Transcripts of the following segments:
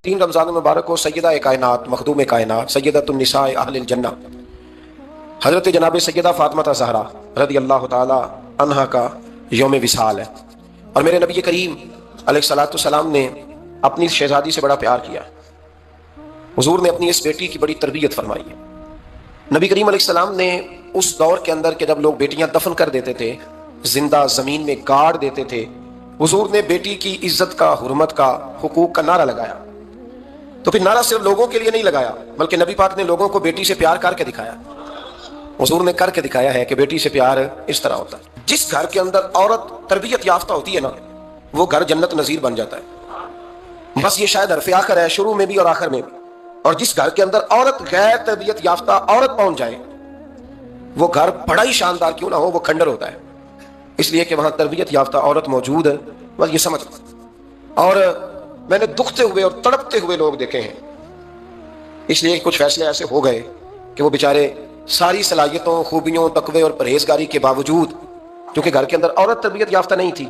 3 رمضان المبارک کو سیدہ کائنات مخدوم کائنات سیدۃ النساء اہل الجنہ حضرت جناب سیدہ فاطمہ زہرا رضی اللہ تعالی عنہا کا یوم وصال ہے، اور میرے نبی کریم علیہ الصلوۃ والسلام نے اپنی شہزادی سے بڑا پیار کیا۔ حضور نے اپنی اس بیٹی کی بڑی تربیت فرمائی ہے۔ نبی کریم علیہ السلام نے اس دور کے اندر کہ جب لوگ بیٹیاں دفن کر دیتے تھے، زندہ زمین میں گاڑ دیتے تھے، حضور نے بیٹی کی عزت کا، حرمت کا، حقوق کا نعرہ لگایا۔ تو پھر نعرہ صرف لوگوں کے لیے نہیں لگایا، بلکہ نبی پاک نے لوگوں کو بیٹی سے پیار کر کے دکھایا۔ حضور نے کر کے دکھایا ہے کہ بیٹی سے پیار اس طرح ہوتا ہے۔ جس گھر کے اندر عورت تربیت یافتہ ہوتی ہے نا، وہ گھر جنت نظیر بن جاتا ہے۔ بس یہ شاید حرف آخر ہے، شروع میں بھی اور آخر میں بھی۔ اور جس گھر کے اندر عورت غیر تربیت یافتہ عورت پہنچ جائے، وہ گھر بڑا ہی شاندار کیوں نہ ہو، وہ کھنڈر ہوتا ہے، اس لیے کہ وہاں تربیت یافتہ عورت موجود ہے۔ بس یہ سمجھ۔ اور میں نے دکھتے ہوئے اور تڑپتے ہوئے لوگ دیکھے ہیں، اس لیے کچھ فیصلے ایسے ہو گئے کہ وہ بیچارے ساری صلاحیتوں، خوبیوں، تقوی اور پرہیزگاری کے باوجود، کیونکہ گھر کے اندر عورت تربیت یافتہ نہیں تھی،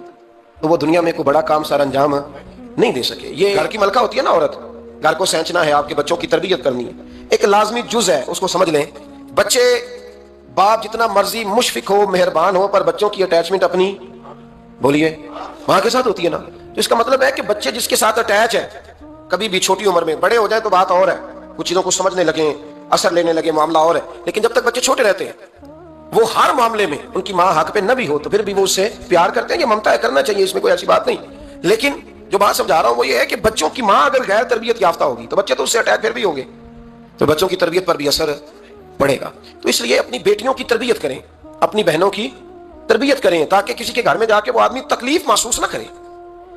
تو وہ دنیا میں کوئی بڑا کام سر انجام نہیں دے سکے۔ یہ گھر کی ملکہ ہوتی ہے نا عورت، گھر کو سینچنا ہے، آپ کے بچوں کی تربیت کرنی ہے، ایک لازمی جز ہے، اس کو سمجھ لیں۔ بچے باپ جتنا مرضی مشفق ہو، مہربان ہو، پر بچوں کی اٹیچمنٹ اپنی بولیے ماں کے ساتھ ہوتی ہے نا۔ تو اس کا مطلب ہے کہ بچے جس کے ساتھ اٹیچ ہے، کبھی بھی چھوٹی عمر میں، بڑے ہو جائیں تو بات اور ہے، کچھ چیزوں کو سمجھنے لگیں، اثر لینے لگے، معاملہ اور ہے، لیکن جب تک بچے چھوٹے رہتے ہیں، وہ ہر معاملے میں ان کی ماں حق پہ نہ بھی ہو تو پھر بھی وہ اس سے پیار کرتے ہیں۔ یہ ممتا ہے، کرنا چاہیے، اس میں کوئی ایسی بات نہیں۔ لیکن جو بات سمجھا رہا ہوں وہ یہ ہے کہ بچوں کی ماں اگر غیر تربیت یافتہ ہوگی تو بچے تو اس سے اٹیچ پھر بھی ہوں گے، تو بچوں کی تربیت پر بھی اثر پڑے گا۔ تو اس لیے اپنی بیٹیوں کی تربیت کریں، اپنی بہنوں کی تربیت کریں، تاکہ کسی کے گھر میں جا کے وہ آدمی تکلیف محسوس نہ کرے،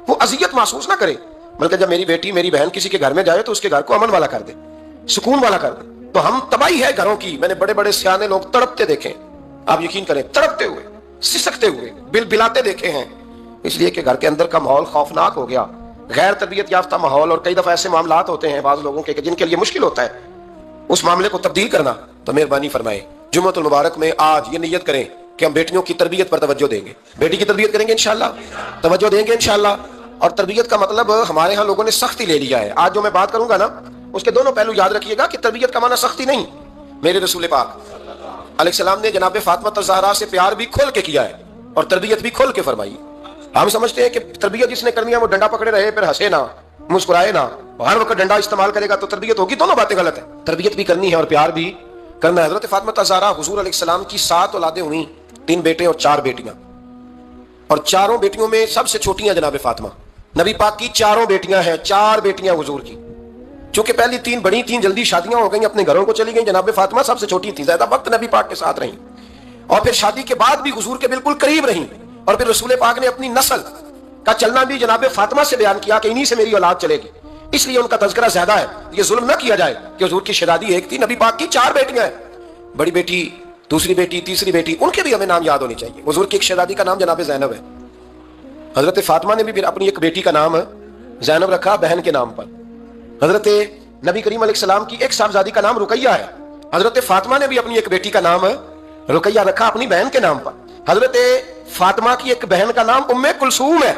وہ اذیت محسوس نہ کرے، بلکہ جب میری بیٹی، میری بہن کسی کے گھر میں جائے تو اس کے گھر کو امن والا کر دے، سکون والا کر دے۔ تو ہم تباہی ہے گھروں کی، میں نے بڑے بڑے سیانے لوگ تڑپتے دیکھے، آپ یقین کریں، تڑپتے ہوئے، سسکتے ہوئے، بل بلاتے دیکھے ہیں، اس لیے کہ گھر کے اندر کا ماحول خوفناک ہو گیا، غیر تربیت یافتہ ماحول۔ اور کئی دفعہ ایسے معاملات ہوتے ہیں بعض لوگوں کے کہ جن کے لیے مشکل ہوتا ہے اس معاملے کو تبدیل کرنا۔ تو مہربانی فرمائیں، جمعۃ المبارک میں آج یہ نیت کریں کہ ہم بیٹیوں کی تربیت پر توجہ دیں گے، بیٹی کی تربیت کریں گے انشاءاللہ، توجہ دیں گے انشاءاللہ۔ اور تربیت کا مطلب ہمارے ہاں لوگوں نے سختی لے لیا ہے۔ آج جو میں بات کروں گا نا، اس کے دونوں پہلو یاد رکھیے گا کہ تربیت کا معنی سختی نہیں۔ میرے رسول پاک علیہ السلام نے جناب فاطمہ زہرا سے پیار بھی کھول کے کیا ہے اور تربیت بھی کھول کے فرمائی۔ ہم سمجھتے ہیں کہ تربیت جس نے کرنی ہے وہ ڈنڈا پکڑے رہے، پھر ہنسے نہ، مسکرائے نہ، ہر وقت ڈنڈا استعمال کرے گا تو تربیت ہوگی۔ دونوں باتیں غلط ہیں، تربیت بھی کرنی ہے اور پیار بھی کرنا ہے۔ حضرت فاطمہ زہرا حضور علیہ السلام کی 7 اولادیں ہوئیں، 3 بیٹے اور 4 بیٹیاں، اور چاروں بیٹیوں میں سب سے چھوٹی ہیں جناب فاطمہ۔ نبی پاک کی 4 بیٹیاں ہیں، 4 بیٹیاں حضور کی، چونکہ پہلی 3 بڑی تھیں، جلدی شادیاں ہو گئیں، اپنے گھروں کو چلی گئیں، جناب فاطمہ سب سے چھوٹی تھی، زیادہ وقت نبی پاک کے ساتھ رہیں، اور پھر شادی کے بعد بھی حضور کے بالکل قریب رہیں، اور پھر رسول پاک نے اپنی نسل کا چلنا بھی جناب فاطمہ سے بیان کیا کہ انہی سے میری اولاد چلے گی، اس لیے ان کا تذکرہ زیادہ ہے۔ یہ ظلم نہ کیا جائے کہ حضور کی شہزادی ایک تھی، نبی پاک کی 4 بیٹیاں ہیں، بڑی بیٹی، دوسری بیٹی، تیسری بیٹی، ان کے بھی ہمیں نام یاد ہونے چاہیے۔ حضور کی ایک شہزادی کا نام جناب زینب ہے، حضرت فاطمہ نے بھی پھر اپنی ایک بیٹی کا نام زینب رکھا بہن کے نام پر۔ حضرت نبی کریم علیہ السلام کی ایک صاحبزادی کا نام رقیہ ہے، حضرت فاطمہ نے بھی اپنی ایک بیٹی کا نام رقیہ رکھا اپنی بہن کے نام پر۔ حضرت فاطمہ کی ایک بہن کا نام ام کلثوم ہے،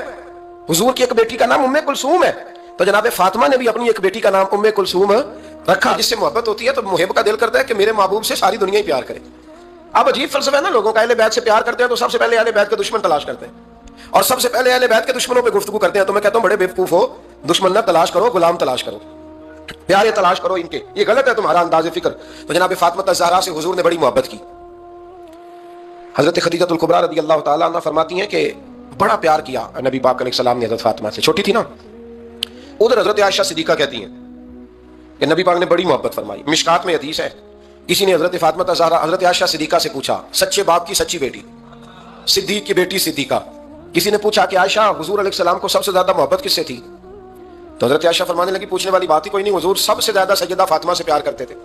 حضور کی ایک بیٹی کا نام ام کلثوم ہے، تو جناب فاطمہ نے بھی اپنی ایک بیٹی کا نام ام کلثوم رکھا۔ جس سے محبت ہوتی ہے تو محب کا دل کرتا ہے کہ میرے محبوب سے ساری دنیا ہی پیار کرے۔ اب عجیب فلسفہ ہے نا لوگوں کا، اہل بیت سے پیار کرتے ہیں تو سب سے پہلے اہل بیت کے دشمن تلاش کرتے ہیں، اور سب سے پہلے اہل بیت کے دشمنوں پہ گفتگو کرتے ہیں۔ تو میں کہتا ہوں بڑے بیوقوف ہو، دشمن نہ تلاش کرو، غلام تلاش کرو، پیارے تلاش کرو ان کے، یہ غلط ہے تمہارا انداز فکر۔ تو جناب فاطمہ زہرا سے حضور نے بڑی محبت کی۔ حضرت خدیجہ الکبریٰ رضی اللہ تعالیٰ عنہ فرماتی ہیں کہ بڑا پیار کیا نبی پاک علیہ السلام نے حضرت فاطمہ سے، چھوٹی تھی نا۔ ادھر حضرت عائشہ صدیقہ کہتی ہیں کہ نبی پاک نے بڑی محبت فرمائی۔ مشکات میں حدیث ہے، کسی نے حضرت فاطمہ زہرا حضرت عائشہ صدیقہ سے پوچھا، سچے باپ کی سچی بیٹی، صدیق کی بیٹی صدیقہ، کسی نے پوچھا کہ عائشہ حضور علیہ السلام کو سب سے زیادہ محبت کس سے تھی؟ تو حضرت عائشہ فرمانے لگی پوچھنے والی بات ہی کوئی نہیں، حضور سب سے زیادہ سیدہ فاطمہ سے پیار کرتے تھے۔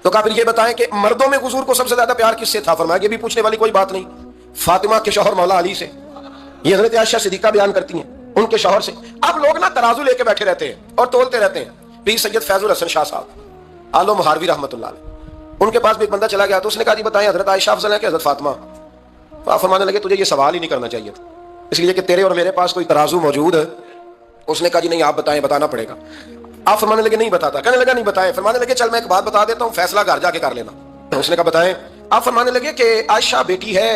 تو کہا پھر یہ بتائیں کہ مردوں میں حضور کو سب سے زیادہ پیار کس سے تھا؟ فرمایا یہ بھی پوچھنے والی کوئی بات نہیں، فاطمہ کے شوہر مولا علی سے۔ یہ حضرت عائشہ صدیقہ بیان کرتی ہیں ان کے شوہر سے۔ اب لوگ نا ترازو لے کے بیٹھے رہتے ہیں اور تولتے رہتے ہیں۔ پیر سید فیض الحسن شاہ صاحب آلو مہاروی رحمۃ اللہ علیہ، ان کے پاس بھی ایک بندہ چلا گیا تو اس نے کہا جی بتائیں حضرت عائشہ افضل ہے کہ حضرت فاطمہ؟ تو آپ فرمانے لگے تجھے یہ سوال ہی نہیں کرنا چاہیے تھا، اس لیے کہ تیرے اور میرے پاس کوئی ترازو موجود ہے۔ اس نے کہا جی نہیں آپ بتائیں، بتانا پڑے گا۔ آپ فرمانے لگے نہیں بتاتا. کہنے لگا نہیں بتائے. فرمانے لگے چل میں ایک بات بتا دیتا ہوں, فیصلہ گھر جا کے کر لینا. اس نے کہا بتائیں. آپ فرمانے لگے کہ عائشہ بیٹی ہے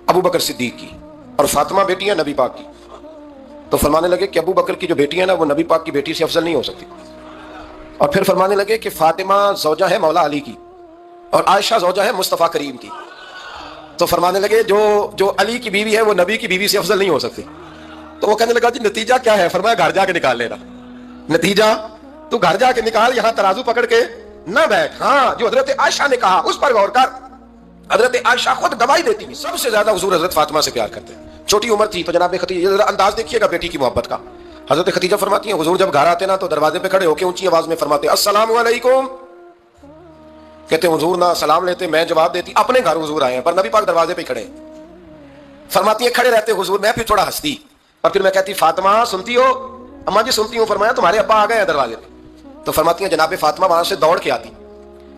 ابو بکر صدیق کی اور فاطمہ بیٹی ہے نبی پاک کی. تو فرمانے لگے کہ ابو بکر کی جو بیٹی ہے نا وہ نبی پاک کی بیٹی سے افضل نہیں ہو سکتی. اور پھر فرمانے لگے کہ فاطمہ زوجہ ہے مولا علی کی اور عائشہ زوجہ ہے مصطفیٰ کریم کی. تو فرمانے لگے جو علی کی بیوی ہے وہ نبی کی بیوی سے افضل نہیں ہو سکتی. تو وہ کہنے لگا جی نتیجہ کیا ہے؟ فرمایا گھر جا کے نکال لینا. نتیجہ تو گھر جا کے نکال, یہاں ترازو پکڑ کے نہ بیٹھ. ہاں جو حضرت عائشہ نے کہا اس پر غور کر. حضرت عائشہ خود گواہی دیتی ہے سب سے زیادہ حضور حضرت فاطمہ سے پیار کرتے ہیں. چھوٹی عمر تھی تو جناب خدیجہ, ذرا انداز دیکھیے گا بیٹی کی محبت کا. حضرت خدیجہ فرماتی ہیں حضور جب گھر آتے نا تو دروازے پہ کھڑے ہو کے اونچی آواز میں فرماتے السلام علیکم. کہتے حضور نہ سلام لیتے, میں جواب دیتی اپنے گھر حضور آئے ہیں پر نبی پاک دروازے پہ کھڑے ہیں. فرماتی ہیں کھڑے رہتے حضور, میں پھر تھوڑا ہنستی اور پھر میں کہتی فاطمہ سنتی ہو؟ اماں جی سنتی ہوں. فرمایا تمہارے ابا آ گئے ہیں دروازے پہ. تو فرماتی ہیں جناب فاطمہ وہاں سے دوڑ کے آتی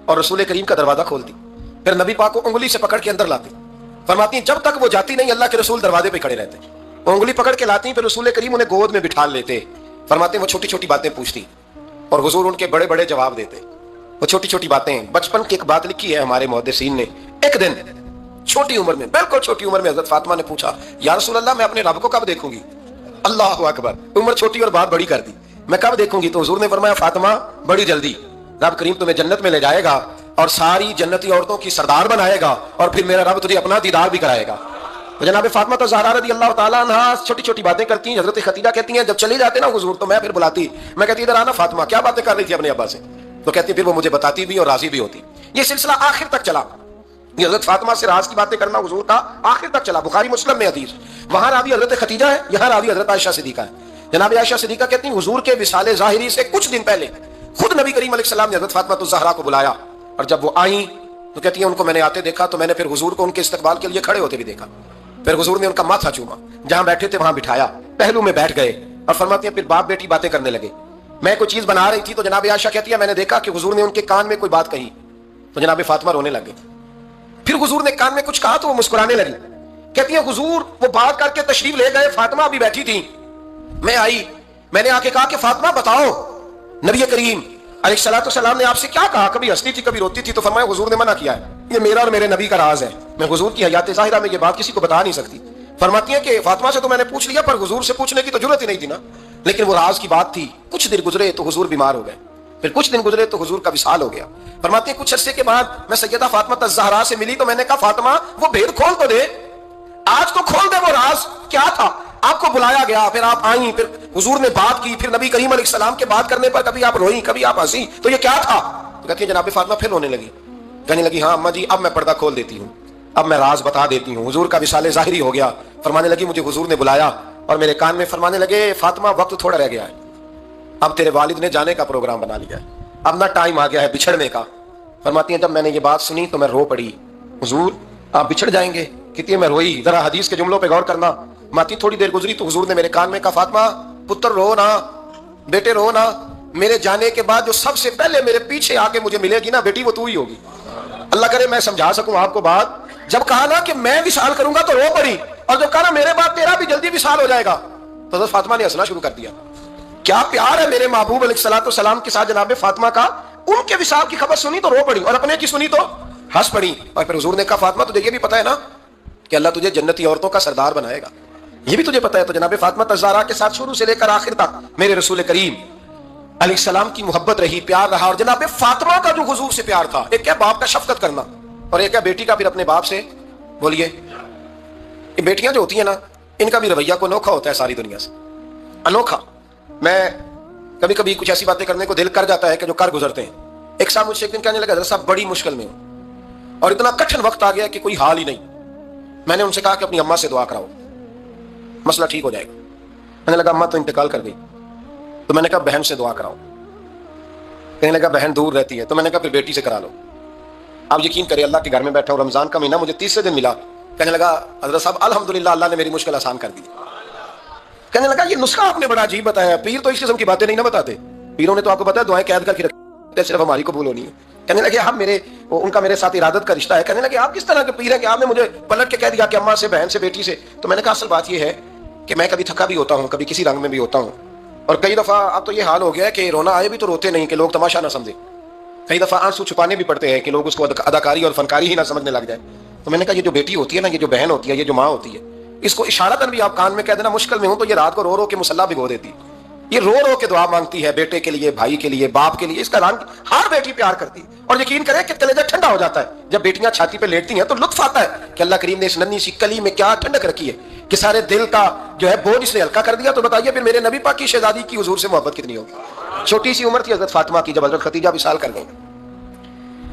اور رسول کریم کا دروازہ کھولتی, پھر نبی پاک کو انگلی سے پکڑ کے اندر لاتی. فرماتی ہیں جب تک وہ جاتی نہیں اللہ کے رسول دروازے پہ کھڑے رہتے. وہ انگلی پکڑ کے لاتی, پھر رسول کریم انہیں گود میں بٹھا لیتے. فرماتے ہیں وہ چھوٹی چھوٹی باتیں پوچھتی اور حضور ان کے بڑے بڑے جواب دیتے. وہ چھوٹی چھوٹی باتیں, بچپن کی ایک بات لکھی ہے ہمارے محدثین نے. ایک دن چھوٹی عمر میں, بالکل چھوٹی عمر میں حضرت فاطمہ نے پوچھا یا رسول اللہ میں اپنے رب کو کب دیکھوں گی؟ اللہ اکبر, عمر چھوٹی اور بات بڑی کر دی. میں کب دیکھوں گی؟ تو حضور نے فرمایا فاطمہ بڑی جلدی رب کریم تمہیں جنت میں لے جائے گا اور ساری جنتی عورتوں کی سردار بنائے گا اور پھر میرا رب تجھے اپنا دیدار بھی کرائے گا. تو جناب فاطمہ تو زہرا رضی اللہ تعالیٰ عنہا چھوٹی چھوٹی باتیں کرتی ہیں. حضرت خدیجہ کہتی ہیں جب چلی جاتے نا حضور تو میں پھر بلاتی, میں کہتی ادھر آنا فاطمہ کیا باتیں کر رہی تھی اپنے ابا سے. تو کہتی پھر وہ مجھے بتاتی بھی اور راضی بھی ہوتی. یہ سلسلہ آخر تک چلا. یہ حضرت فاطمہ سے راز کی باتیں کرنا حضور کا آخر تک چلا. بخاری مسلم میں حدیث, وہاں راوی حضرت خدیجہ ہے, یہاں راوی حضرت عائشہ صدیقہ ہے. جناب عائشہ صدیقہ کہتی ہیں حضور کے وصال ظاہری سے کچھ دن پہلے خود نبی کریم علیہ السلام نے حضرت فاطمہ الزہرا کو بلایا اور جب وہ آئیں تو کہتی ہیں ان کو میں نے آتے دیکھا تو میں نے پھر حضور کو ان کے استقبال کے لیے کھڑے ہوتے بھی دیکھا. پھر حضور نے ان کا ماتھا چوما, جہاں بیٹھے تھے وہاں بٹھایا, پہلو میں بیٹھ گئے اور فرماتے ہیں پھر باپ بیٹی باتیں کرنے لگے. میں کوئی چیز بنا رہی تھی تو جناب عائشہ کہتی ہے میں نے دیکھا کہ حضور نے ان کے کان میں کوئی بات کہی تو جناب فاطمہ رونے لگے. پھر حضور نے کان میں کچھ کہا تو وہ مسکرانے لگی. کہتی ہیں حضور وہ بات کر کے تشریف لے گئے, فاطمہ بھی بیٹھی تھی, میں آئی, میں نے آ کے کہا کہ فاطمہ بتاؤ نبی کریم علیہ الصلوۃ والسلام نے آپ سے کیا کہا؟ کبھی ہنستی تھی کبھی روتی تھی. تو فرمایا حضور نے منع کیا ہے, یہ میرا اور میرے نبی کا راز ہے, میں حضور کی حیات ظاہرہ میں یہ بات کسی کو بتا نہیں سکتی. فرماتی ہیں کہ فاطمہ سے تو میں نے پوچھ لیا پر حضور سے پوچھنے کی تو ضرورت ہی نہیں تھی نا, لیکن وہ راز کی بات تھی. کچھ دن گزرے تو حضور بیمار ہو گئے, پھر کچھ دن گزرے تو حضور کا وصال ہو گیا. فرماتی ہیں کچھ عرصے کے بعد میں سیدہ فاطمہ الزہرا سے ملی تو میں نے کہا فاطمہ وہ بھید کھول تو دے, آج تو کھول دے وہ راز کیا تھا. آپ کو بلایا گیا, پھر آپ آئیں, پھر حضور نے بات کی, پھر نبی کریم علیہ السلام کے بات کرنے پر کبھی آپ روئیں کبھی آپ ہنسی, تو یہ کیا تھا؟ تو کہتی ہے جناب فاطمہ پھر رونے لگی, کہنے لگی ہاں اماں جی اب میں پردہ کھول دیتی ہوں, اب میں راز بتا دیتی ہوں. حضور کا وصال ظاہری ہو گیا. فرمانے لگی مجھے حضور نے بلایا اور میرے کان میں فرمانے لگے فاطمہ وقت تھوڑا رہ گیا ہے, اب تیرے والد نے جانے کا پروگرام بنا لیا ہے, اب نہ ٹائم آ گیا ہے بچھڑنے کا. فرماتی ہیں جب میں نے یہ بات سنی تو میں رو پڑی, حضور آپ بچھڑ جائیں گے؟ کہتی ہے میں روئی. ذرا حدیث کے جملوں پہ غور کرنا. ماتی تھوڑی دیر گزری تو حضور نے میرے کان میں کہا فاطمہ پتر رو نا, بیٹے رو نا, میرے جانے کے بعد جو سب سے پہلے میرے پیچھے آ کے مجھے ملے گی نا بیٹی وہ تو ہی ہوگی. اللہ کرے میں سمجھا سکوں آپ کو بات. جب کہا نا کہ میں وصال کروں گا تو رو پڑی, اور جب کہا نا میرے بعد تیرا بھی جلدی وصال ہو جائے گا تو حضرت فاطمہ نے ہنسنا شروع کر دیا. کیا پیار ہے میرے محبوب علیہ الصلوۃ والسلام کے ساتھ جناب فاطمہ کا. ان کے وصال کی خبر سنی تو رو پڑی اور اپنے کی سنی تو ہنس پڑی. اور پھر حضور نے کہا فاطمہ تجھے یہ بھی پتا ہے نا کہ اللہ تجھے جنتی عورتوں کا سردار بنائے گا, یہ بھی تجھے پتا ہے. تو جناب فاطمہ الزہرا کے ساتھ شروع سے لے کر آخر تک میرے رسول کریم علیہ السلام کی محبت رہی, پیار رہا. اور جناب فاطمہ کا جو حضور سے پیار تھا, ایک کیا باپ کا شفقت کرنا اور ایک کیا بیٹی کا پھر اپنے باپ سے, بولیے یہ بیٹیاں جو ہوتی ہیں نا ان کا بھی رویہ کو انوکھا ہوتا ہے ساری دنیا سے, انوکھا. میں کبھی کبھی کچھ ایسی باتیں کرنے کو دل کر جاتا ہے کہ جو کر گزرتے ہیں. ایک صاحب مجھ سے ایک دن کہنے لگا حضرت صاحب بڑی مشکل میں ہوں اور اتنا کٹھن وقت آ گیا کہ کوئی حال ہی نہیں. میں نے ان سے کہا کہ اپنی اماں سے دعا کراؤ مسئلہ ٹھیک ہو جائے گا. میں نے لگا اماں تو انتقال کر گئی. تو میں نے کہا بہن سے دعا کراؤ. کہنے لگا بہن دور رہتی ہے. تو میں نے کہا پھر بیٹی سے کرا لو. آپ یقین کریں اللہ کے گھر میں بیٹھا ہوں, رمضان کا مہینہ مجھے 30 دن ملا. کہنے لگا حضرت صاحب الحمدللہ اللہ نے میری مشکل آسان کر دی. کہنے لگا یہ نسخہ آپ نے بڑا عجیب بتایا, پیر تو اس قسم کی باتیں نہیں نہ بتاتے. پیروں نے تو آپ کو پتا ہے دعائیں قید کر کے رکھتے صرف ہماری قبول ہونی ہے. کہنے لگے ہم ان کا میرے ساتھ ارادت کا رشتہ ہے. کہنے لگے آپ کس طرح کے پیر ہیں کہ آپ نے مجھے پلٹ کے کہہ دیا کہ اماں سے, بہن سے, بیٹی سے. تو میں نے کہا اصل بات یہ ہے کہ میں کبھی تھکا بھی ہوتا ہوں, کبھی کسی رنگ میں بھی ہوتا ہوں, اور کئی دفعہ اب تو یہ حال ہو گیا ہے کہ رونا آئے بھی تو روتے نہیں کہ لوگ تماشا نہ سمجھے. کئی دفعہ آنسو چھپانے بھی پڑتے ہیں کہ لوگ اس کو اداکاری اور فنکاری ہی نہ سمجھنے لگ جائے. تو میں نے کہا یہ جو بیٹی ہوتی ہے نا, یہ جو بہن ہوتی ہے, یہ جو ماں ہوتی ہے, اس کو اشارتاً بھی آپ کان میں کہہ دینا مشکل میں ہوں تو یہ رات کو رو رو کے مصلی بھگو دیتی ہے. یہ رو رو کے دعا مانگتی ہے بیٹے کے لیے, بھائی کے لیے, باپ کے لیے. اس کا رنگ ہر بیٹی پیار کرتی ہے. اور یقین کریں کہ کلیجہ ٹھنڈا ہو جاتا ہے جب بیٹیاں چھاتی پہ لیٹتی ہیں تو لطف آتا ہے کہ اللہ کریم نے اس ننھی سی کلی میں کیا ٹھنڈک رکھی ہے کہ سارے دل کا جو ہے بوجھ اس نے ہلکا کر دیا. تو بتائیے پھر میرے نبی پاک کی شہزادی کی حضور سے محبت کتنی ہوگی. چھوٹی سی عمر تھی حضرت فاطمہ کی جب حضرت خدیجہ وصال کر گئی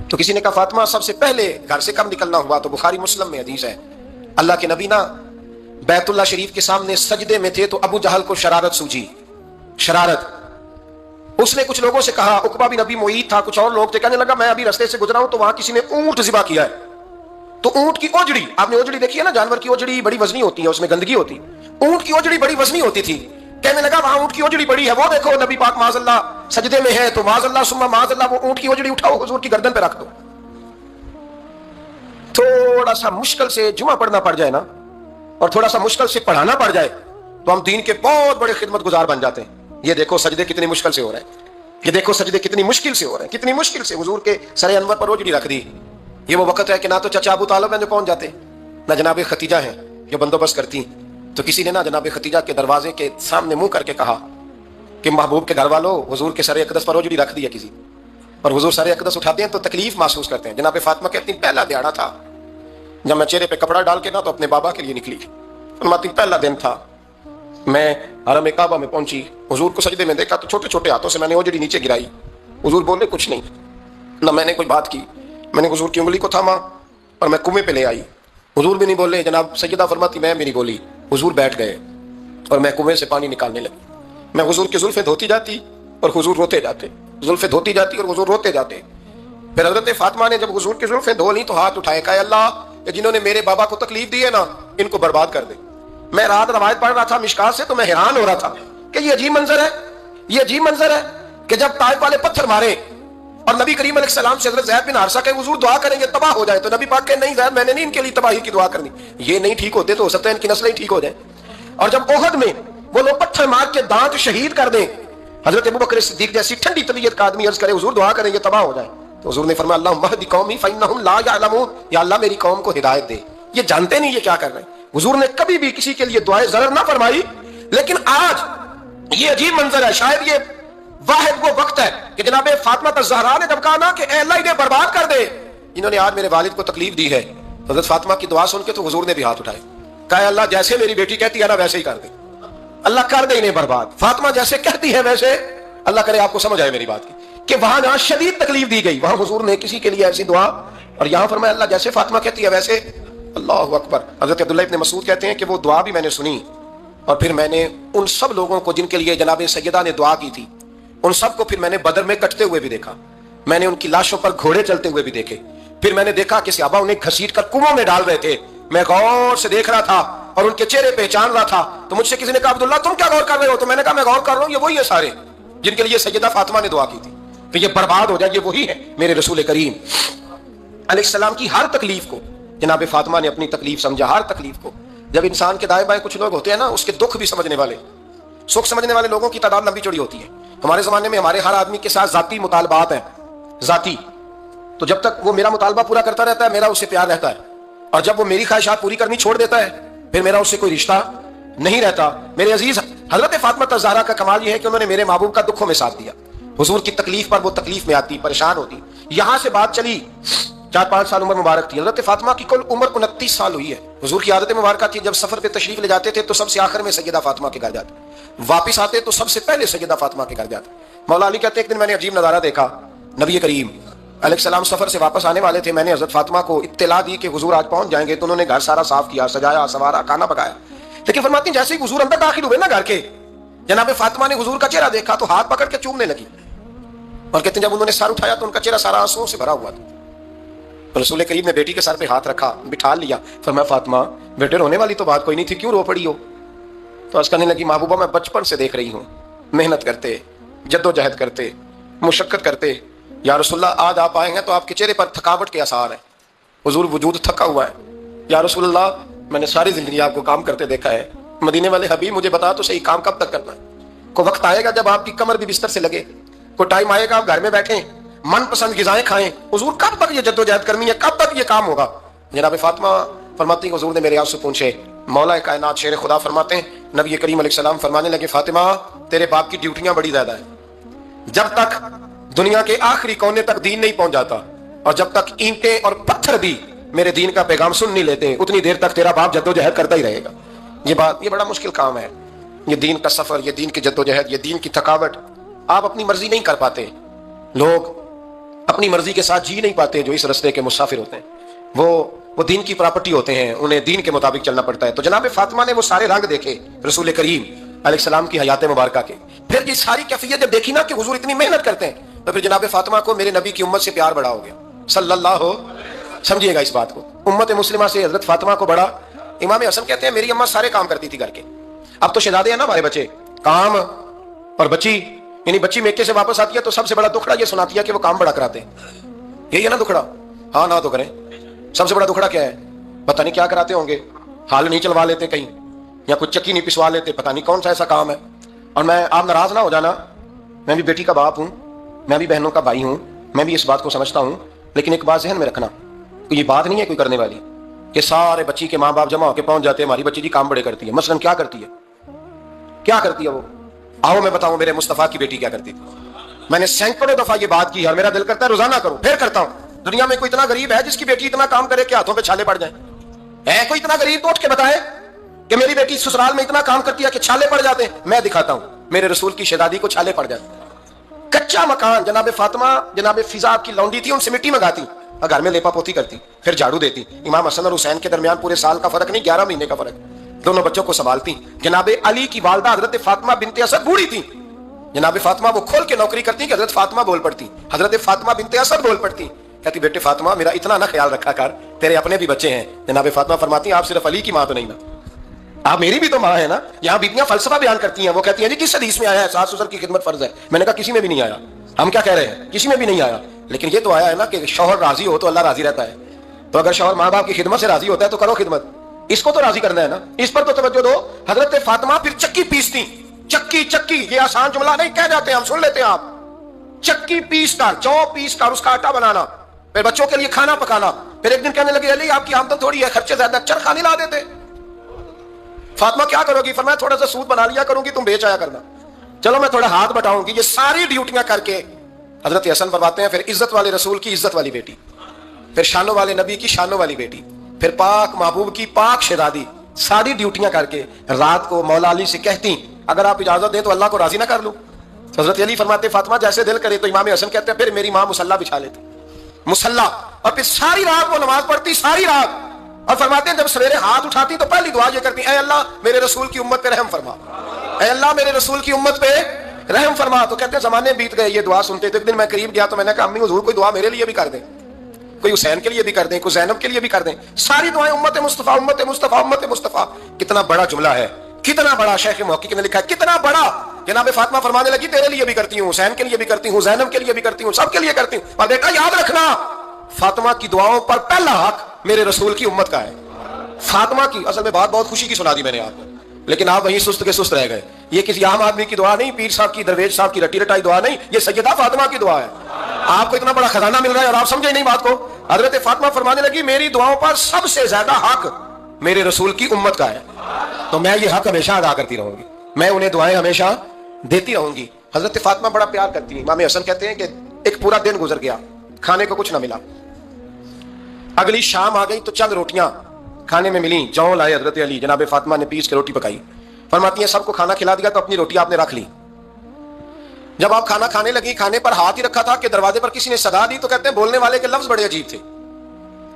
تو کسی نے کہا فاطمہ سب سے پہلے گھر سے کب نکلنا ہوا؟ تو بخاری مسلم میں حدیث ہے, اللہ کے نبی نا بیت اللہ شریف کے سامنے سجدے میں تھے تو ابو جہل کو شرارت سوجی. شرارت, اس نے کچھ لوگوں سے کہا, عقبہ بن ابی معیط تھا, کچھ اور لوگ تھے, کہنے لگا میں ابھی رستے سے گزرا ہوں تو وہاں کسی نے اونٹ ذبح کیا ہے. تو اونٹ کی اوجڑی, آپ نے اوجڑی دیکھی ہے نا, جانور کی اوجڑی بڑی وزنی ہوتی ہے, اس میں گندگی ہوتی. اونٹ کی اوجڑی بڑی وزنی ہوتی تھی. کہنے لگا وہاں اونٹ کی اوجڑی پڑی ہے, وہ دیکھو نبی پاک معاذ اللہ سجدے میں ہے, تو معاذ اللہ ثم معاذ اللہ وہ اونٹ کی اوجڑی اٹھاؤ حضور کی گردن پہ رکھ دو. تھوڑا سا مشکل سے جمعہ پڑھنا پڑ جائے نا, اور تھوڑا سا مشکل سے پڑھانا پڑ جائے تو ہم دین کے بہت بڑے خدمت گزار بن جاتے ہیں. یہ دیکھو سجدے کتنی مشکل سے ہو رہے ہیں, یہ دیکھو سجدے کتنی مشکل سے ہو رہے ہیں, کتنی مشکل سے حضور کے سر انور پر اوجڑی رکھ دی. یہ وہ وقت ہے کہ نہ تو چچا ابو طالب ہیں جو پہنچ جاتے, نہ جناب ختیجہ ہیں جو بندوبست کرتی. تو کسی نے نہ جناب ختیجہ کے دروازے کے سامنے منہ کر کے کہا کہ محبوب کے گھر والوں حضور کے سر اقدس پر اوجڑی رکھ دی ہے کسی, اور حضور سر اقدس اٹھاتے ہیں تو تکلیف محسوس کرتے ہیں. جناب فاطمہ کہتی ہیں پہلا دیہڑا تھا جب میں چہرے پہ کپڑا ڈال کے نا تو اپنے بابا کے لیے نکلی. فرماتی پہلا دن تھا, میں حرم کعبہ میں پہنچی, حضور کو سجدے میں دیکھا تو چھوٹے چھوٹے ہاتھوں سے میں نے اوجڑی نیچے گرائی. حضور بولے کچھ نہیں, نہ میں نے کوئی بات کی. میں نے حضور کی انگلی کو تھاما اور میں کنویں پہ لے آئی. حضور بھی نہیں بولے. جناب سیدہ فرماتی میں بھی نہیں بولی. حضور بیٹھ گئے اور میں کنویں سے پانی نکالنے لگی. میں حضور کی زلفیں دھوتی جاتی اور حضور روتے جاتے, زلفیں دھوتی جاتی اور حضور روتے جاتے. پھر حضرت فاطمہ نے جب حضور کی زلفیں دھو لی تو ہاتھ اٹھائے, کہا اللہ جنہوں نے میرے بابا کو تکلیف دی ہے نا ان کو برباد کر دے. میں رات روایت پڑھ رہا تھا مشکات سے تو میں حیران ہو رہا تھا کہ یہ عجیب منظر ہے, یہ عجیب منظر ہے کہ جب طائف والے پتھر مارے اور نبی کریم علیہ السلام سے حضرت زید بن حارثہ کہ حضور دعا کریں گے تباہ ہو جائے, تو نبی پاک کہ نہیں زید میں نے نہیں ان کے لیے تباہی کی دعا کرنی, یہ نہیں ٹھیک ہوتے تو ہو سکتا ہے ان کی نسلیں ٹھیک ہو جائیں. اور جب احد میں وہ لوگ پتھر مار کے دانت شہید کر دیں, حضرت ابوبکر صدیق جیسی ٹھنڈی طبیعت کا آدمی عرض کرے حضور دعا کریں گے تباہ ہو جائے, تو حضور نے فرمایا اللہم اہد قومی فانہم لا یعلمون, یا اللہ میری قوم کو ہدایت دے, یہ جانتے نہیں یہ کیا کر رہے ہیں. حضور نے کبھی بھی کسی کے لیے دعائیں ضرر نہ فرمائی. لیکن آج یہ عجیب منظر ہے, شاید یہ واحد وہ وقت ہے کہ جناب فاطمہ الزہرا نے جب کہا نا کہ اے اللہ انہیں برباد کر دے, انہوں نے آج میرے والد کو تکلیف دی ہے. حضرت فاطمہ کی دعا سن کے تو حضور نے بھی ہاتھ اٹھائے, کہا اللہ جیسے میری بیٹی کہتی ہے نا ویسے ہی کر دے, اللہ کر دے انہیں برباد. فاطمہ جیسے کہتی ہے ویسے, اللہ کرے آپ کو سمجھ آئے میری بات کی کہ وہاں جہاں شدید تکلیف دی گئی وہاں حضور نے کسی کے لیے ایسی دعا, اور یہاں فرمایا اللہ جیسے فاطمہ کہتی ہے ویسے. اللہ اکبر. حضرت عبداللہ ابن مسعود کہتے ہیں کہ وہ دعا بھی میں نے سنی, اور پھر میں نے ان سب لوگوں کو جن کے لیے جناب سیدہ نے دعا کی تھی ان سب کو پھر میں نے بدر میں کٹتے ہوئے بھی دیکھا. میں نے ان کی لاشوں پر گھوڑے چلتے ہوئے بھی دیکھے. پھر میں نے دیکھا کہ صحابہ انہیں گھسیٹ کر کنووں میں ڈال رہے تھے. میں غور سے دیکھ رہا تھا اور ان کے چہرے پہچان رہا تھا. تو مجھ سے کسی نے کہا عبداللہ تم کیا غور کر رہے ہو؟ تو میں نے کہا میں غور کر رہا ہوں یہ وہی ہے سارے جن کے لیے سیدہ فاطمہ نے دعا کی تھی کہ یہ برباد ہو جائے, یہ وہی ہے میرے رسول کریم علیہ السلام کی ہر تکلیف کو جناب فاطمہ نے اپنی تکلیف سمجھا, ہر تکلیف کو. جب انسان کے دائیں بائیں کچھ لوگ ہوتے ہیں نا اس کے دکھ بھی سمجھنے والے, سکھ سمجھنے والے لوگوں کی تعداد لمبی چوڑی ہوتی ہے. ہمارے زمانے میں ہمارے ہر آدمی کے ساتھ ذاتی مطالبات ہیں, ذاتی. تو جب تک وہ میرا مطالبہ پورا کرتا رہتا ہے میرا اس سے پیار رہتا ہے, اور جب وہ میری خواہشات پوری کرنی چھوڑ دیتا ہے پھر میرا اس سے کوئی رشتہ نہیں رہتا. میرے عزیز حضرت فاطمہ الزہرا کا کمال یہ ہے کہ انہوں نے میرے محبوب کا دکھوں میں ساتھ دیا. حضور کی تکلیف پر وہ تکلیف میں آتی, پریشان ہوتی. یہاں سے بات چلی 4-5 سال عمر مبارک تھی. حضرت فاطمہ کی کل عمر 29 سال ہوئی ہے. حضور کی عادت مبارکہ تھی جب سفر پہ تشریف لے جاتے تھے تو سب سے آخر میں سیدہ فاطمہ کے گھر جاتے, واپس آتے تو سب سے پہلے سیدہ فاطمہ کے گھر جاتے. مولا علی کہتے ایک دن میں نے عجیب نظارہ دیکھا. نبی کریم علیہ السلام سفر سے واپس آنے والے تھے. میں نے حضرت فاطمہ کو اطلاع دی کہ حضور آج پہنچ جائیں گے, تو انہوں نے گھر سارا صاف کیا, سجایا, سنوارا, کھانا پکایا. لیکن فرماتی جیسے ہی حضور اندر داخل ہوئے نا گھر کے, جناب فاطمہ نے حضور کا چہرہ دیکھا تو ہاتھ پکڑ کے چومنے لگی, اور کہتے ہیں جب انہوں نے سر اٹھایا تو ان کا چہرہ سارا آنسوؤں سے بھرا ہوا تھا. رسول کریم نے بیٹی کے سر پہ ہاتھ رکھا, بٹھا لیا. فرمایا فاطمہ بیٹے رونے والی تو بات کوئی نہیں تھی, کیوں رو پڑی ہو؟ تو عرض کرنے لگی محبوبہ میں بچپن سے دیکھ رہی ہوں محنت کرتے, جدوجہد کرتے, مشقت کرتے. یا رسول اللہ آج آپ آئے ہیں تو آپ کے چہرے پر تھکاوٹ کے آثار ہیں, حضور وجود تھکا ہوا ہے. یا رسول اللہ میں نے ساری زندگی آپ کو کام کرتے دیکھا ہے, مدینے والے حبیب مجھے بتا تو صحیح کام کب تک کرنا ہے؟ کوئی وقت آئے گا جب آپ کی کمر بھی بستر سے لگے، کوئی ٹائم آئے گا آپ گھر میں بیٹھیں من پسند غذائیں کھائیں. حضور کب تک یہ جدوجہد کرنی ہے، کب تک یہ کام ہوگا؟ جناب فاطمہ فرماتی ہیں حضور نے میرے آپ سے پوچھے، مولا کائنات شیر خدا فرماتے ہیں نبی کریم علیہ السلام فرمانے لگے فاطمہ تیرے باپ کی ڈیوٹیاں بڑی زیادہ ہیں. جب تک دنیا کے آخری کونے تک دین نہیں پہنچ جاتا اور جب تک اینٹیں اور پتھر بھی میرے دین کا پیغام سن نہیں لیتے اتنی دیر تک تیرا باپ جدوجہد کرتا ہی رہے گا. یہ بڑا مشکل کام ہے. یہ دین کا سفر، یہ دین کی جدوجہد، یہ دین کی تھکاوٹ. آپ اپنی مرضی نہیں کر پاتے. لوگ اپنی مرضی کے ساتھ جی نہیں پاتے جو اس رستے کے مسافر ہوتے ہیں. وہ دین کی پراپرٹی ہوتے ہیں، انہیں دین کے مطابق چلنا پڑتا ہے. تو جناب فاطمہ نے وہ سارے رنگ دیکھے رسول کریم علیہ السلام کی حیات مبارکہ کے. پھر یہ ساری کیفیت جب دیکھی نا کہ حضور اتنی محنت کرتے ہیں تو پھر جناب فاطمہ کو میرے نبی کی امت سے پیار بڑا ہو گیا صلی اللہ ہو. سمجھیے گا اس بات کو، امت مسلمہ سے حضرت فاطمہ کو بڑا. امام حسن کہتے ہیں میری اماں سارے کام کرتی تھی گھر کے. اب تو شہزادے ہیں نا ہمارے بچے، کام اور بچی، یعنی بچی میکے سے واپس آتی ہے تو سب سے بڑا دکھڑا یہ سناتی ہے کہ وہ کام بڑا کراتے ہیں. یہی ہے نا دکھڑا؟ ہاں نہ تو کریں. سب سے بڑا دکھڑا کیا ہے؟ پتہ نہیں کیا کراتے ہوں گے، حال نہیں چلوا لیتے کہیں، یا کچھ چکی نہیں پسوا لیتے، پتہ نہیں کون سا ایسا کام ہے. اور آپ ناراض نہ ہو جانا، میں بھی بیٹی کا باپ ہوں، میں بھی بہنوں کا بھائی ہوں، میں بھی اس بات کو سمجھتا ہوں. لیکن ایک بات ذہن میں رکھنا، یہ بات نہیں ہے کوئی کرنے والی کہ سارے بچی کے ماں باپ جمع ہو کے پہنچ جاتے ہیں ہماری بچی جی کام بڑے کرتی ہے. مثلاً کیا کرتی ہے؟ کیا کرتی ہے وہ؟ آؤ میں بتاؤں میرے مصطفیٰ کی بیٹی کیا کرتی تھی. میں نے سینکڑوں دفعہ یہ بات کی اور میرا دل کرتا ہے روزانہ کروں، پھر کرتا ہوں. دنیا میں کوئی اتنا غریب ہے جس کی بیٹی اتنا کام کرے کہ ہاتھوں پہ چھالے پڑ جائیں؟ ہے کوئی اتنا غریب تو اٹھ کے بتائے کہ میری بیٹی سسرال میں اتنا کام کرتی ہے کہ چھالے پڑ جاتے ہیں؟ میں دکھاتا ہوں میرے رسول کی شہزادی کو چھالے پڑ جاتے ہیں. کچا مکان جناب فاطمہ، جناب فضا آپ کی لونڈی تھی، ان سے مٹی منگاتی اور گھر میں لیپا پوتی کرتی، پھر جھاڑو دیتی. امام حسن اور حسین کے درمیان پورے سال کا فرق نہیں، 11 مہینے کا فرق. دونوں بچوں کو سنبھالتی. جناب علی کی والدہ حضرت فاطمہ بنت اسد بوڑھی تھی. جناب فاطمہ وہ کھول کے نوکری کرتی کہ حضرت فاطمہ بول پڑتی، حضرت فاطمہ بنت اسد بول پڑتی. کہتی بیٹے فاطمہ میرا اتنا نہ خیال رکھا کر، تیرے اپنے بھی بچے ہیں. جناب فاطمہ فرماتی ہیں آپ صرف علی کی ماں تو نہیں نا، آپ میری بھی تو ماں ہے نا. یہاں بیٹیاں فلسفہ بیان کرتی ہیں، وہ کہتی ہیں جی کس حدیث میں آیا ہے ساس سسر کی خدمت فرض ہے؟ میں نے کہا کسی میں بھی نہیں آیا. ہم کیا کہہ رہے ہیں؟ کسی میں بھی نہیں آیا. لیکن یہ تو آیا ہے نا کہ شوہر راضی ہو تو اللہ راضی رہتا ہے. تو اگر شوہر ماں باپ کی خدمت سے راضی ہوتا ہے تو کرو خدمت، اس کو تو راضی کرنا ہے نا، اس پر تو توجہ دو. حضرت فاطمہ پھر چکی پیستی. چکی یہ آسان جملہ نہیں کہہ جاتے ہم، سن لیتے ہیں آپ. چکی پیس کر، جو پیس کر اس کا آٹا بنانا، پھر بچوں کے لیے کھانا پکانا. پھر ایک دن کہنے لگے علی آپ کی آمدن تھوڑی ہے، خرچے زیادہ، چرخا نہیں لا دیتے. فاطمہ کیا کرو گی؟ فرمایا تھوڑا سا سود بنا لیا کروں گی، تم بیچ آیا کرنا. چلو میں تھوڑا ہاتھ بٹاؤں گی. یہ ساری ڈیوٹیاں کر کے حضرت حسن فرماتے ہیں پھر عزت والے رسول کی عزت والی بیٹی، پھر شانوں والے نبی کی شانوں والی بیٹی، پھر پاک محبوب کی پاک شہزادی، ساری ڈیوٹیاں کر کے رات کو مولا علی سے کہتی اگر آپ اجازت دیں تو اللہ کو راضی نہ کر لوں. حضرت علی فرماتے فاطمہ جیسے دل کرے. تو امام حسن کہتے ہیں پھر میری ماں مصلی بچھا لیتی، مصلی، اور پھر ساری رات وہ نماز پڑھتی، ساری رات. اور فرماتے ہیں جب سویرے ہاتھ اٹھاتی تو پہلی دعا یہ کرتی اے اللہ میرے رسول کی امت پہ رحم فرما، اے اللہ میرے رسول کی امت پہ رحم فرما. تو کہتے ہیں زمانے بیت گئے یہ دعا سنتے تھے. ایک دن میں قریب گیا تو میں نے کہا امی حضور کوئی دعا میرے لیے بھی کر دیں، کوئی حسین کے لیے بھی کر دیں، کوئی زینب کے لیے بھی کر دیں. ساری دعائیں امت مصطفیٰ امت مصطفیٰ امت مصطفیٰ. کتنا بڑا جملہ ہے، کتنا بڑا. شیخ محقق نے لکھا ہے کتنا بڑا. جناب فاطمہ فرمانے لگی تیرے لیے بھی کرتی ہوں، حسین کے لیے بھی کرتی ہوں، زینب کے لیے بھی کرتی ہوں، سب کے لیے کرتی ہوں. اور بیٹا یاد رکھنا فاطمہ کی دعاؤں پر پہلا حق میرے رسول کی امت کا ہے. فاطمہ کی اصل میں بات بہت خوشی کی سنا دی میں نے آپ کو، لیکن آپ وہیں سست کے سست رہ گئے. یہ کسی عام آدمی کی دعا نہیں، پیر صاحب کی، درویش صاحب کی رٹی رٹائی دعا نہیں، یہ سیدہ فاطمہ کی دعا ہے. آپ کو اتنا بڑا خزانہ مل رہا ہے اور آپ سمجھے نہیں بات کو. حضرت فاطمہ فرمانے لگی میری دعاؤں پر سب سے زیادہ حق میرے رسول کی امت کا ہے، تو میں یہ حق ہمیشہ ادا کرتی رہوں گی، میں انہیں دعائیں ہمیشہ دیتی رہوں گی. حضرت فاطمہ بڑا پیار کرتی ہیں. امام حسن کہتے ہیں کہ ایک پورا دن گزر گیا، کھانے کو کچھ نہ ملا. اگلی شام آ گئی تو چند روٹیاں کھانے میں ملیں. جوں لائے حضرت علی، جناب فاطمہ نے پیس کے روٹی پکائی. فرماتی ہیں سب کو کھانا کھلا دیا تو اپنی روٹی آپ نے رکھ لی. جب آپ کھانا کھانے لگی، کھانے پر ہاتھ ہی رکھا تھا کہ دروازے پر کسی نے صدا دی. تو کہتے ہیں بولنے والے کے لفظ بڑے عجیب تھے،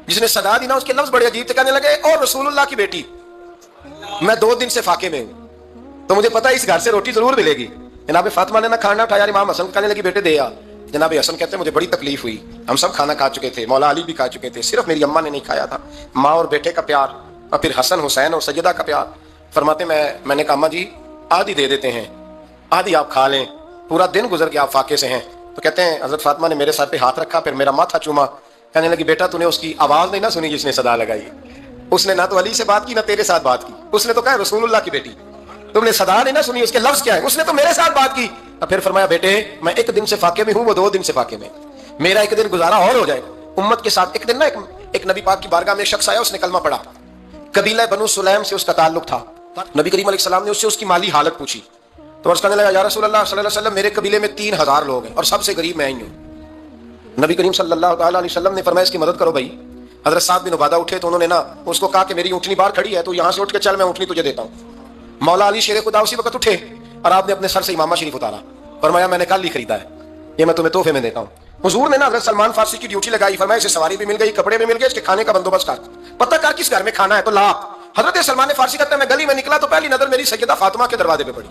جس نے صدا دی نا اس کے لفظ بڑے عجیب تھے. کہنے لگے اور رسول اللہ کی بیٹی میں 2 دن سے فاقے میں ہوں تو مجھے پتا ہے اس گھر سے روٹی ضرور ملے گی. جناب فاطمہ نے نہ کھانا اٹھایا. امام حسن کہنے لگی بیٹے دے آ. جناب حسن کہتے ہیں مجھے بڑی تکلیف ہوئی، ہم سب کھانا کھا چکے تھے، مولا علی بھی کھا چکے تھے، صرف میری اماں نے نہیں کھایا تھا. ماں اور بیٹے کا پیار، اور پھر حسن حسین اور سیدہ کا پیار. فرماتے میں نے کہا اماں جی آدھی دے دیتے ہیں، آدھی آپ کھا لیں، پورا دن گزر گیا آپ فاقے سے ہیں. تو کہتے ہیں حضرت فاطمہ نے میرے سر پہ ہاتھ رکھا، پھر میرا ماتھا چوما. کہنے لگی بیٹا تو نے اس کی آواز نہیں نہ سنی جس نے صدا لگائی، اس نے نہ تو علی سے بات کی نہ تیرے ساتھ بات کی، اس نے تو کہا رسول اللہ کی بیٹی. تم نے صدا نہیں نہ سنی، اس کے لفظ کیا ہے؟ اس نے تو میرے ساتھ بات کی. اور پھر فرمایا بیٹے میں ایک دن سے فاقے میں ہوں، وہ 2 دن سے فاقے میں، میرا ایک دن گزارا اور ہو جائے امت کے ساتھ. ایک دن نا ایک نبی پاک کی بارگاہ میں ایک شخص آیا، اس نے کلمہ پڑھا، قبیلہ بنو سلیم سے اس کا تعلق تھا. نبی کریم علیہ السلام نے اس سے اس کی مالی حالت پوچھی تو عرض کرنے لگا یا رسول اللہ صلی اللہ علیہ وسلم میرے قبیلے میں 3000 لوگ ہیں اور سب سے غریب میں ہی ہوں. نبی کریم صلی اللہ تعالیٰ علیہ وسلم نے فرمایا اس کی مدد کرو بھائی. حضرت سعد بن عبادہ اٹھے تو انہوں نے نا اس کو کہا کہ میری اونٹنی باہر کھڑی ہے تو یہاں سے اٹھ کے چل، میں اونٹنی تجھے دیتا ہوں. مولا علی شیر خدا اسی وقت اٹھے اور آپ نے اپنے سر سے امامہ شریف اتارا، فرمایا میں نے کل ہی خریدا ہے، یہ میں تمہیں تحفے میں دیتا ہوں. حضور نے نا حضرت سلمان فارسی کی ڈیوٹی لگائی، فرمایا اسے سواری بھی مل گئی، کپڑے بھی مل گئے، اس کے کھانے کا بندوبست کر، پتہ کر کس گھر میں کھانا ہے تو لا. حضرت سلمان فارسی کہتے ہیں میں گلی میں نکلا تو پہلی نظر میری سیدہ فاطمہ کے دروازے پہ پڑی.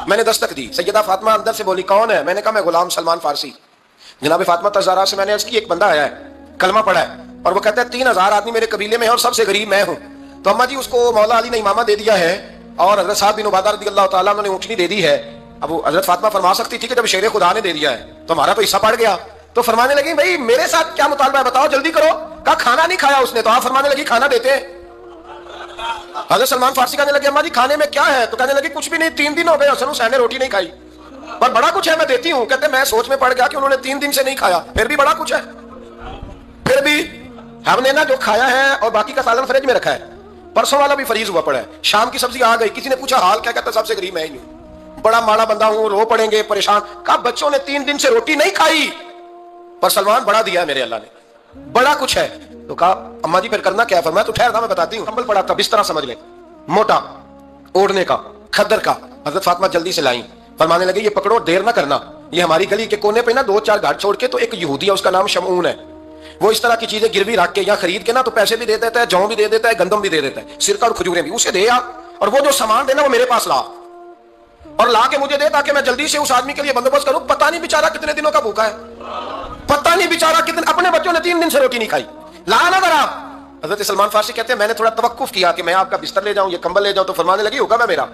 میں نے دستک دی، سیدہ فاطمہ اندر سے بولی کون ہے؟ میں نے کہا میں غلام سلمان فارسی. جناب فاطمہ الزہرا سے میں نے عرض کی ایک بندہ آیا ہے، کلمہ پڑھا ہے اور وہ کہتا ہے 3000 آدمی میرے قبیلے میں ہے اور سب سے غریب میں ہوں. تو اما جی اس کو مولا علی نے امامہ دے دیا ہے اور حضرت صاحب بن عبادہ رضی اللہ تعالیٰ عنہ نے اونٹنی دے دی ہے. اب وہ حضرت فاطمہ فرما سکتی تھی کہ جب شیر خدا نے دے دیا ہے تو ہمارا تو حصہ پڑ گیا. تو فرمانے لگی بھائی میرے ساتھ کیا مطالبہ ہے بتاؤ جلدی کرو. کہا کھانا نہیں کھایا اس نے. تو آپ فرمانے لگی کھانا دیتے ہیں. حضرت سلمان فارسی کہنے لگے اما جی کھانے میں کیا ہے؟ تو کہنے لگی کچھ بھی نہیں، 3 دن ہو گئے حسن حسین نے روٹی نہیں کھائی، پر بڑا کچھ ہے میں دیتی ہوں. کہتے میں سوچ میں پڑ گیا کہ انہوں نے 3 دن سے نہیں کھایا، پھر بھی بڑا کچھ ہے. پھر بھی ہم نے نا جو کھایا ہے اور باقی کا سالن فریج میں رکھا ہے، پرسوں والا بھی فریز ہوا پڑا ہے، شام کی سبزی آ گئی. کسی نے پوچھا حال کیا؟ کہتا سب سے غریب میں ہی ہوں، بڑا ماڑا بندہ ہوں، رو پڑیں گے پریشان. کہا بچوں نے 3 دن سے روٹی نہیں کھائی پر سلمان بڑا دیا ہے میرے اللہ نے، بڑا کچھ ہے. تو کہا اما جی پھر کرنا کیا؟ فرمایا تو ٹھہر تھا میں بتاتی ہوں. کمبل پڑا تھا، بسترا سمجھ لے، موٹا اوڑھنے کا، کھدر کا. حضرت فاطمہ جلدی سے لائیں، فرمانے لگے یہ پکڑو، دیر نہ کرنا. یہ ہماری گلی کے کونے پہ نا 2-4 گھر چھوڑ کے تو ایک یہودی ہے، اس کا نام شمعون ہے، وہ اس طرح کی چیزیں گروی رکھ کے یا خرید کے نا تو پیسے بھی دے دیتا ہے، جوں بھی دے دیتا ہے، گندم بھی دے دیتا ہے، سرکہ اور کھجوریں بھی. اسے دے آ اور وہ جو سامان دینا وہ میرے پاس لا اور لا کے مجھے دے تاکہ میں جلدی سے اس آدمی کے لیے بندوبست کروں. پتہ نہیں بیچارہ کتنے دنوں کا بھوکا ہے، پتہ نہیں بیچارہ کتنے، اپنے بچوں نے 3 دن سے روٹی نہیں کھائی. لا نا ذرا. حضرت سلمان فارسی کہتے ہیں میں نے تھوڑا توقف کیا کہ میں آپ کا بستر لے جاؤں، یہ کمبل لے جاؤں. تو فرمانے لگی ہوگا میں میرا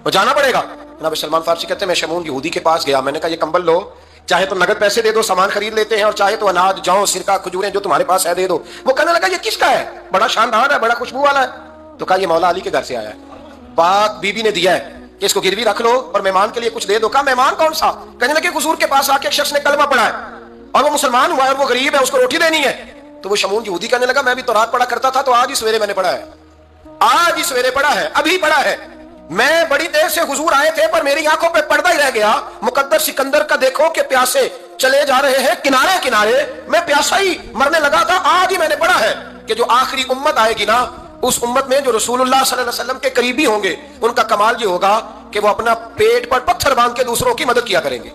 وہ جانا پڑے گا. جناب سلمان فارسی کہتے ہیں میں شمعون یہودی کے پاس گیا، میں نے کہا یہ کمبل لو، چاہے تو نقد پیسے دے دو، سامان خرید لیتے ہیں، اور چاہے تو اناج، جوں، سرکہ، کھجوریں جو تمہارے پاس ہے دے دو. وہ کہنے لگا یہ کس کا ہے؟ بڑا شاندار ہے، بڑا خوشبو والا ہے. تو کہا یہ مولا علی کے گھر سے آیا ہے، پاک بی بی نے دیا ہے کہ اس کو گروی رکھ لو اور مہمان کے لیے کچھ دے دو. کہا مہمان کون سا؟ کہنے لگے حضور کے پاس آ کے ایک شخص نے کلمہ پڑھا ہے اور وہ مسلمان ہوا ہے اور وہ غریب ہے، اس کو روٹی دینی ہے. تو وہ شمعون یہودی کہنے لگا میں بھی تورات پڑھا کرتا تھا تو آج ہی سویرے میں نے پڑھا ہے، آج ہی سویرے پڑھا ہے، ابھی پڑھا ہے. میں بڑی دیر سے حضور آئے تھے پر میری آنکھوں پہ پردہ ہی رہ گیا. مقدر سکندر کا دیکھو کہ پیاسے چلے جا رہے ہیں کنارے کنارے، میں پیاسا ہی مرنے لگا تھا. آج ہی میں نے پڑھا ہے کہ جو آخری امت آئے گی نا، اس امت میں جو رسول اللہ صلی اللہ علیہ وسلم کے قریبی ہوں گے ان کا کمال یہ ہوگا کہ وہ اپنا پیٹ پر پتھر باندھ کے دوسروں کی مدد کیا کریں گے.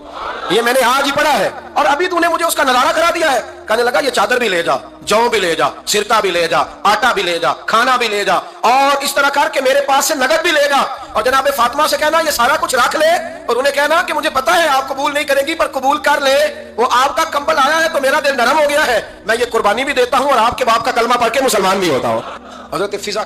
یہ میں نے آج ہی پڑھا ہے اور ابھی تو نے مجھے اس کا نظارہ کرا دیا ہے. کہنے لگا یہ چادر بھی لے جا، جوں بھی لے جا، سرکہ بھی لے جا، آٹا بھی لے جا، کھانا بھی لے جا، اور اس طرح کر کے میرے پاس سے نقد بھی لے جا. اور جناب فاطمہ سے کہنا یہ سارا کچھ رکھ لے اور انہیں کہنا کہ مجھے پتا ہے آپ قبول نہیں کریں گی پر قبول کر لے. وہ آپ کا کمبل آیا ہے تو میرا دل نرم ہو گیا ہے، میں یہ قربانی بھی دیتا ہوں اور آپ کے باپ کا کلمہ پڑھ کے مسلمان بھی ہوتا ہوں. حضرت فضا